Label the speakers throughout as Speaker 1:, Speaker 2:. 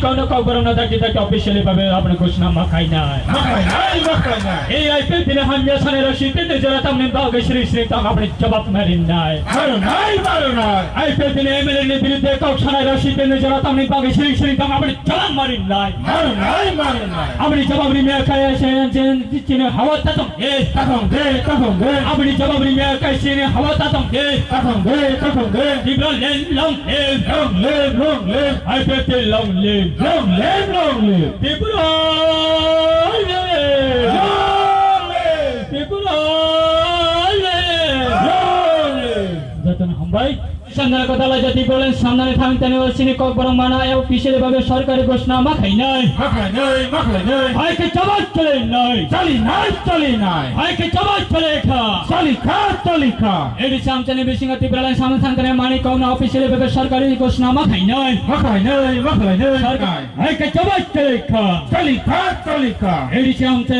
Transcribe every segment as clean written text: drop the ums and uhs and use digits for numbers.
Speaker 1: কোনো খবর না থাকি তাকে অফিসিয়ালি ভাবে আপনার ঘোষণা মাখাই নাই এই আইপিএল দিনে হামিয়া সানের শীতে যারা তামনে বাগে শ্রী শ্রী তাম আপনি জবাব মারেন নাই আইপিএল দিনে এমএলএ বিরুদ্ধে কৌশলের শীতে যারা তামনে বাগে শ্রী শ্রী তাম আপনি জবাব মারেন নাই আপনি জবাব নিয়ে খায় আসেন চিনে হাওয়া তাতম এ তাতম দে আপনি জবাব নিয়ে খায় চিনে হাওয়া তাতম এ তাতম দে দিবল লেন লং লে আইপিএল লং লে দিবল যতন হামবাই সন্ধান কথা যদি বলেন সামনে থামতেন ওসিনি কক বরং মানায় অফিসিয়ালি ভাবে সরকারি ঘোষণা মাখাই নাই ভাইকে জবাব চলে নাই চলি নাই ভাইকে জবাব চলে খা এডি সামনে বিসিংহ ত্রিপুরালাইন সামনে থামতেন মানি কওনা অফিসিয়ালি ভাবে সরকারি ঘোষণা মাখাই নাই ভাইকে জবাব চলে খা এডি সামনে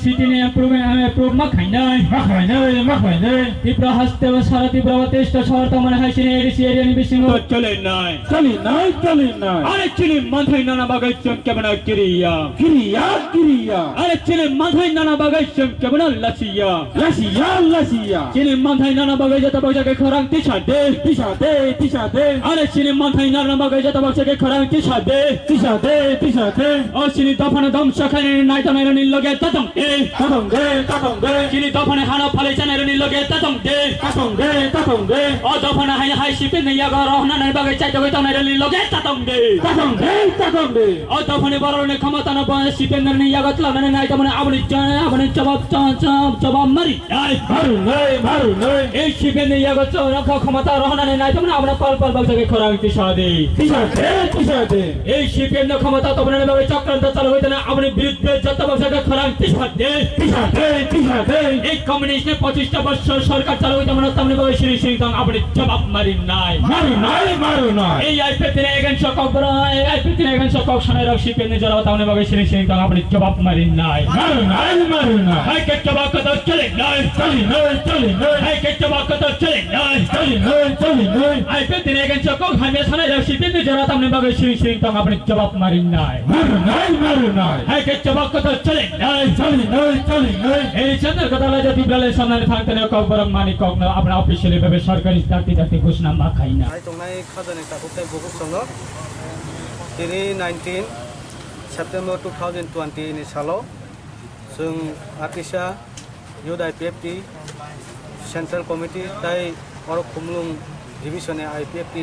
Speaker 1: সিটি নে অ্যাপ্রুভ মাখাই নাই ত্রিপুরা হাসতে সারা ত্রিপুরা তেষ্ট শহর মনে হয় সিনে এডিসি এরিয়ানি বিসিংহ চলে নাই আরে চিনি মাথায় নানা বাগাইছেন কেমন ক্রিয়া আরে চিনি মাথায় নানা বাগাইছেন কেমন লাসিয়া চিনি মাথায় নানা বাগাই যেতে বসাকে খরাং তিসা দে আরে চিনি মাথায় নানা বাগাই যেতে বসাকে খরাং তিসা দে ও চিনি দফানে দম সখানে নাই তো মেরে নিলগে ততম দে চিনি দফানে হানা ফালে জানের নিলগে ততম দে ও দফানে হাই শিপে নেয়া গরহনা নাই বাগাই চাইতে কইতো মেরে নিলগে ততম দে ও দফানে বরনে ক্ষমতা না বয় শিপে নেয়া গতলা মানে নাই তো মানে আপনি জবাব মারি ভারু নয় এই শিপে নেয়া গত ক্ষমতা রহনা নাই তো মানে আমরা পাল বাগাই খরাং তিসা দে এই শিপে ন ক্ষমতা তো মানে বাগাই চক্রান্ত চালু হইতো না আপনি বিরুদ্ধে যত বাগাই খরাং তিসা দে এই কমিউনিস্টের 25টা বছর সরকার চালু হইতো মানে তামনে বাগাই শ্রী শ্রী তাম আপনি জবাব মারি নাই এই আইপিএল দিনে এগেন সকক বড় আইপিএল দিনে এগেন সকক শোনায় রাখি পেনে যারা তামনে বাগাই শ্রী শ্রী তাম আপনি জবাব মারি নাই হাই কে জবাব কথা চলে নাই হাই কে জবাব কথা চলে নাই আইপিএল দিনে এগেন সকক হামিয়া শোনায় রাখি পেনে যারা তামনে বাগাই শ্রী শ্রী তাম আপনি জবাব মারি নাই হাই কে জবাব কথা চলে নাই এই চন্দ্র কথা যদি বলে সামনে থাকতে না কক বরং মানি কক না আপনার অফিসিয়ালি ভাবে সরকারি চাকরি ঘোষণা মাখাই না
Speaker 2: তংনাই খাজানি তাকুতাই বুকুক সঙ্গ তিনি 19 সেপ্টেম্বর 2020 ni salo जों आर्टिसा youth IPFT सेंट्रल कमिटी ताई और खुमलुं डिविजन IPFT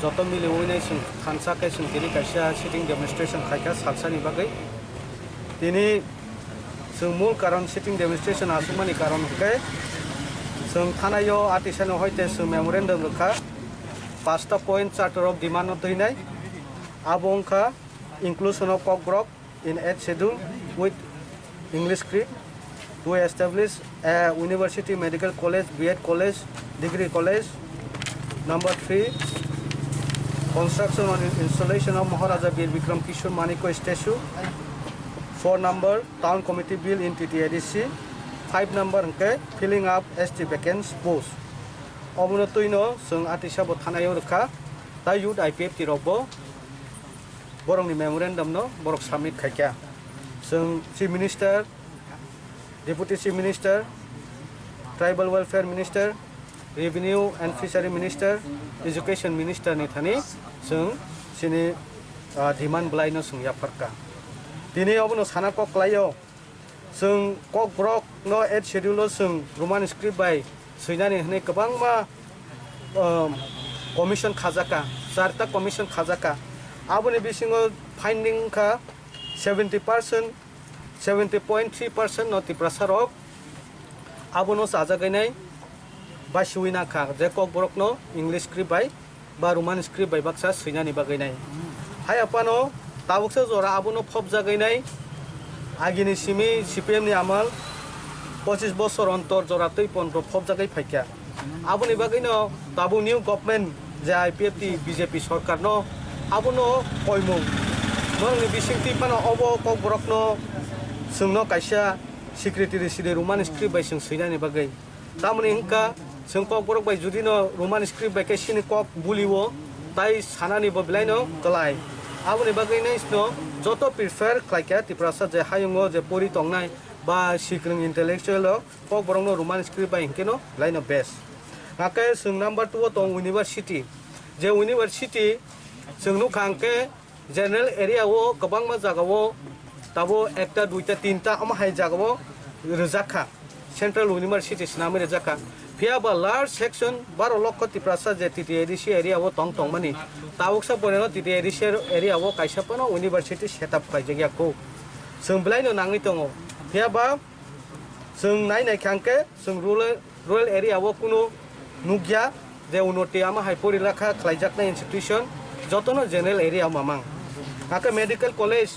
Speaker 2: जत मिले उइनाय जों खानसाके जों दिनै कायसा सिटिं डेमनस्ट्रेशन खायखा सालसानि बागै दिनै जों मूल कारण सिटिं डेमनस्ट्रेशन आसुमानि कारण हके जों थानायाव आर्टिसानो हयते जों मेमोरेन्डाम रखा 5टा पॉइंट चार्टर ऑफ डिमांड दैनाय आबंखा inclusion of Kokborok in 8th schedule with English script to establish a university medical college, B.Ed college, degree college. Number 3, construction and installation of Maharaja Bir Bikram Kishore Maniko statue. 4 number, town committee bill in TTADC. 5 number, filling up ST vacant post. Omunatuino, Sung Atisha Botanayo Raka, the youth IPFT Robo. Borong ni memorandum no borok submit khaikya जों chief minister deputy chief minister tribal welfare minister revenue and fishery minister education minister ni thani जों sini demand blaino जों yafarka dini obono sana kok layo जों kok brok no 8 schedule जों roman script by suinani hne kabang ma commission khajaka charta commission khajaka आबुनि बिसिङो फाइन्डिं का 70% 70.3% नति प्रसारक आबुनो साजागायनाय बासिविना खा जे कक बरकनो English script bye बा Roman script bye Baksa सैनानि बागायनाय हाय आपानो ताबुकसे जरा आबुनो फब जागायनाय आगिनि सिमि सीपीएम नि आमल 25 बছর অন্তর জরাতৈ 15 फब जागाय फायका आबुनि बागायनो ताबु निउ गभर्नमेंट जे आईपीएफटी बीजेपी सरकार नो आबुनो कयमु नोंनि बिसिंथि पानो अबो कक बरकनो जोंनो कायसा सेक्रेटारि सिदे रोमान स्क्रिप्ट बाय जों सैनानि बागै तामनि हिंका जों कक बरक बाय जुदिनो रोमान स्क्रिप्ट बाय केसिनि कक बुलिवो tai sanani bo bilaino kalai aboni bagai nai sno joto prefer klaika tiprasa je hayungo je pori tongnai ba sikring intellectual pok borongno roman script ba inkeno laino best ngake sung number 2 tong university je university sungnu khangke general area wo kabang ma jaga wo tabo ekta duita tinta ama hai jaga wo rejaka central university snami rejaka Pia ba large section 12 লক্ষ tiprasa je TTADC area wo tong tong mani tawuksa boneno TTADC area wo kaisa pano university setup kai jagya ko sumblai no nangi tongo pia ba sung nai nai khangke sung rural area wo kuno nugya je unoti ama hai pori rakha khlaijakna institution jotono general area mamang aka medical college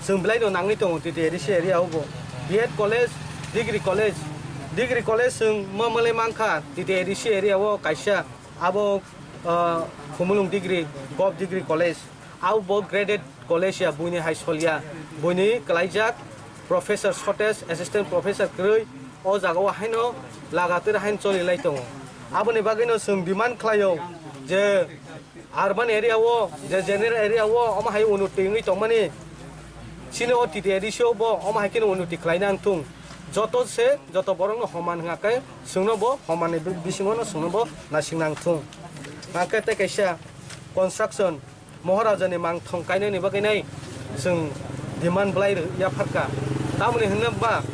Speaker 2: sumblai no nangi tongo TTADC area wo BEd college degree college sung mamale mangkha TTADC area wo kaisa abo khumulung degree gov degree college au bo graded college ya buini high school ya buini klaijak professor shortage assistant professor kroi o jaga wa haino lagatir hain choli lai tongo aboni bagino sung demand khlayo je urban area wo je general area wo ama hai unuti ngi tongmani sino TTADC bo ama hai kino unuti khlainang tung joto borong no homan ngakai sungno bo homane bisingono sungno bo nasingnang thung ngakai te kaisa construction moharaja ni mang thong kaine ni bagai nai sung demand blai ya pharka tamni hna ba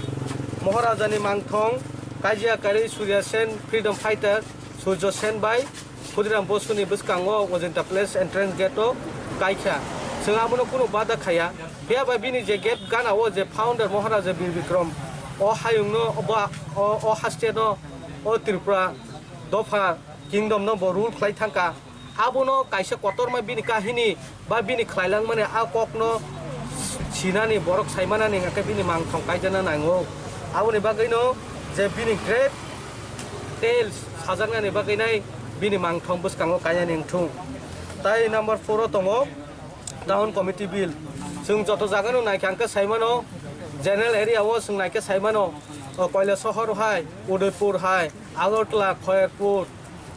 Speaker 2: moharaja ni mang thong kajia kari surya sen freedom fighter surjo sen bai khudiram bosu ni biskango ojenta place entrance gate o kaikha sungabuno kuno bada khaya pia ba bini je gate gana o je founder moharaja bir bikram o hayungno o haste no o tripura dofa kingdom no bo rule khlai thangka abono kaisa kotor ma bini kahini ba bini khlailang mane a kokno sinani borok saimana ni ngake bini mang thong kaijana nango aboni bagai no je bini great tales sajanga ni bagai nai bini mang thong buskango kaya ning thung tai number 4 tongo town committee bill sung joto jagano nai khangka saimano general area wo sung naike saimano koila sohor hai udaipur hai agartala khoyarpur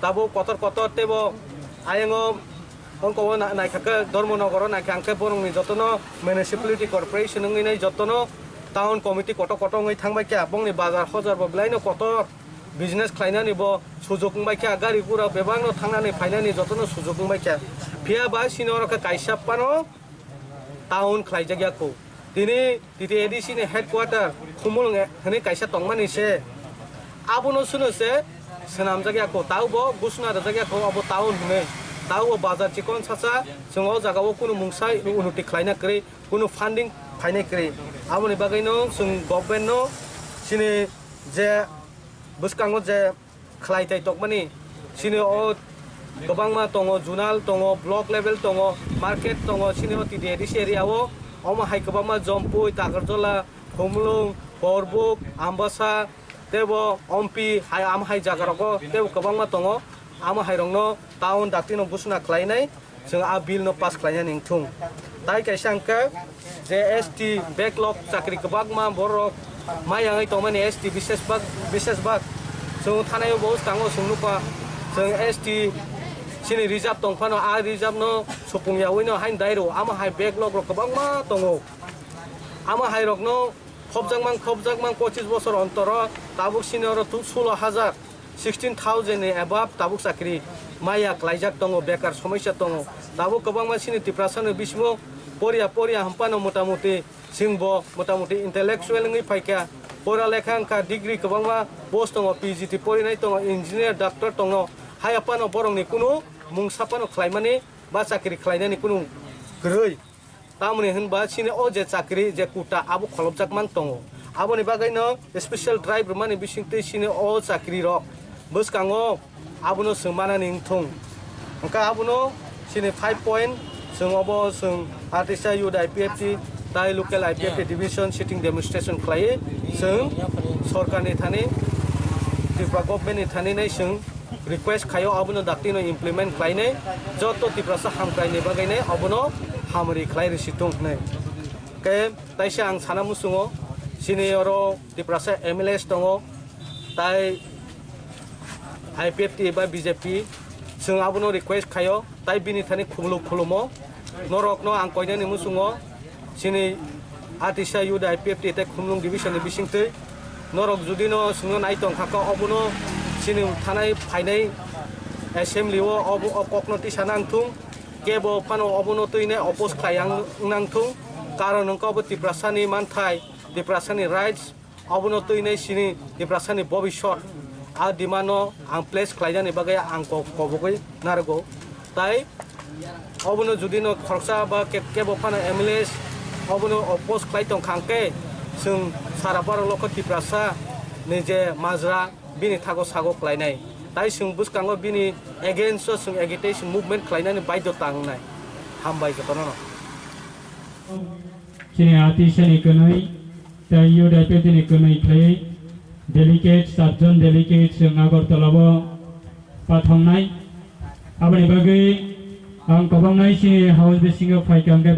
Speaker 2: tabo kotor tebo ayengo onko naikaka dharmonogor naikangke borong ni jotono municipality corporation ngi nai jotono town committee koto ngai thangbai kya bongni bazar hajar bo blaino kotor business khlainani bo sujok ngai kya gari pura bebangno thangnani fainani jotono sujok ngai kya phia ba sinoraka kaisa pano town khlaijagya ko tini TTADC ni headquarter khumulung hene kaisa tongmani se abono suno se senam jagya ko taubo gusna jagya ko abo town hune taubo bazar chikon sacha sungo jaga wo kuno mungsai unuti khlaina kre kuno funding phainai kre aboni bagai no sung government no sini je buskango je khlai tai tokmani sini o gobangma tongo junal tongo block level tongo market tongo sini o TTADC area wo oma hai kabama jompui tagarjola khumlung borbuk ambasa tebo ompi hai am hai jagaroko tebo kabama tongo ama hai rongno town daktino busna khlainai jeng a bill no pass khlaina ningthung tai kaisangka je ST backlog chakri kabagma borok mayangai tongmani ST bises bag jeng thanayo bos tango sungnupa jeng ST sini reserve tongphano a reserve no supungya wino hain dairo ama hai backlog ro kabangma tongo ama hai rok no khobjangmang 25 bosor ontoro tabuk sinoro 16000 16000 ni above tabuk sakri maya klaijak tongo bekar somosya tongo tabuk kabangma sini tiprasano bismo poria hampano motamuti singbo motamuti intellectual ngi paika pora lekhang ka degree kabangma post tongo PGT pori nai tongo engineer doctor tongo hayapano borong ni kuno mungsapano khlaimani ba chakri khlainani kuno groi tamuni hinba sini o je chakri je kuta abu kholobjak man tongo aboni bagai no special drive mani bisingte sini o chakri rok buskango abuno sumana ningthung angka abuno sini 5 point sung obo sung artista yud IPFT tai local IPFT division sitting demonstration khlai sung sarkar ni thani tripura government ni thani nai sung request khayo abono daktino implement khlainai joto tiprasa hamkai ne bagai ne abono hamri khlai resitung ne ke taisa ang sana musungo senioro tiprasa MLS tongo tai IPFT ba BJP जों आबोनो request खायो ताइ बिनि थानि खुलुमो नरकनो आं कयनानि मुसुङो सिनि आतिसा युदा आइपिएफटी ताइ खुमलुं डिभिजननि बिसिंथै नरक जुदिनो जोङो नायतं खाखो अबोनो सिनि थानाय फायनाय एसेम्बलियाव कखनो टिसा नांथुं केबो फानो अबोनो तैने अपोज खायां नांथुं कारण नोंखौ तिप्रासानि मानथाय तिप्रासानि राइट्स अबोनो तैने सिनि तिप्रासानि भबिष्यत आ दिमानो आं प्लेस खालायनानै बागै आं कबगै नारगौ ताइ अबोनो जुदिनो खरसा बा केबो फानो एमएलएस अबोनो अपोज खालायतं खांके जों सारा भारतल'खौ तिप्रासा निजे माजरा बिनि थागो सागो खालायनाय ताइ जों बुसखाङो बिनि एगेन्स्ट जों एगिटेशन मुभमेन्ट खालायनानै बायद'ता नांनाय हामबाय जतनो
Speaker 1: Sini Atisani Kanai, Tayo Dapetini Kanai Clay, Delegates, Sabjon Delegates, Agartalabo, Patonai, Abani Bagay, Ang Kabang Nai Sini House Bissing of Haikanga